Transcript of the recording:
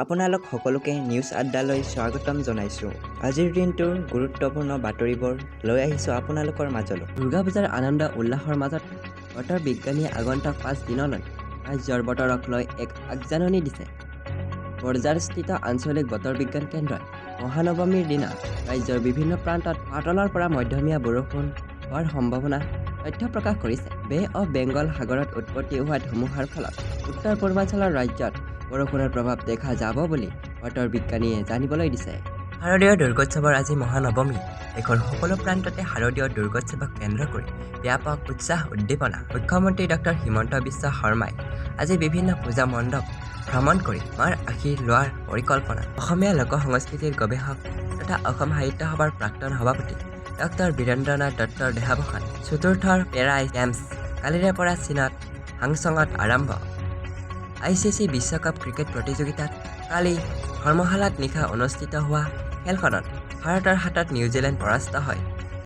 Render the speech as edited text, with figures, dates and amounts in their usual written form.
আপোনালোক সকলোকে নিউজ আড্ডালৈ স্বাগতম জনাইছোঁ। আজিৰ দিনটোৰ গুৰুত্বপূৰ্ণ বাতৰিবোৰ লৈ আহিছোঁ আপোনালোকৰ মাজলৈ। দুৰ্গা পূজাৰ আনন্দ উল্লাসৰ মাজত বতৰ বিজ্ঞানীয়ে আগন্তুক 5 দিনলৈ ৰাজ্যৰ বতৰক লৈ এক আগজাননী দিছে। বৰঝাৰস্থিত আঞ্চলিক বতৰ বিজ্ঞান কেন্দ্ৰই মহানৱমীৰ দিনা ৰাজ্যৰ বিভিন্ন প্ৰান্তত পাতলৰ পৰা মধ্যমীয়া বৰষুণ হোৱাৰ সম্ভাৱনা তথ্য প্ৰকাশ কৰিছে। বে অৱ বেংগল সাগৰত উৎপত্তি হোৱা ধুমুহাৰ ফলত উত্তৰ পূৰ্বাঞ্চলৰ ৰাজ্যত বৰষুণৰ প্ৰভাৱ দেখা যাব বুলি বতৰ বিজ্ঞানীয়ে জানিবলৈ দিছে। শাৰদীয় দুৰ্গোৎসৱৰ আজি মহানৱমী। দেশৰ সকলো প্ৰান্ততে শাৰদীয় দুৰ্গোৎসৱক কেন্দ্ৰ কৰি ব্যাপক উৎসাহ উদ্দীপনা। মুখ্যমন্ত্ৰী ডক্টৰ হিমন্ত বিশ্ব শৰ্মাই আজি বিভিন্ন পূজা মণ্ডপ ভ্ৰমণ কৰি মাৰ আশীৰ লোৱাৰ পৰিকল্পনা। অসমীয়া লোক সংস্কৃতিৰ গৱেষক তথা অসম সাহিত্য সভাৰ প্ৰাক্তন সভাপতি ডক্টৰ বীৰেন্দ্ৰনাথ দত্তৰ দেহাৱসান। চতুৰ্থৰ পেৰাই গেমছ কালিৰে পৰা চীনত হাংচঙত আৰম্ভ। ICC বিশ্বকাপ ক্ৰিকেট প্ৰতিযোগিতাত কালি ধৰ্মশালাত নিশা অনুষ্ঠিত হোৱা খেলখনত ভাৰতৰ হাতত নিউজিলেণ্ড পৰাস্ত হয়।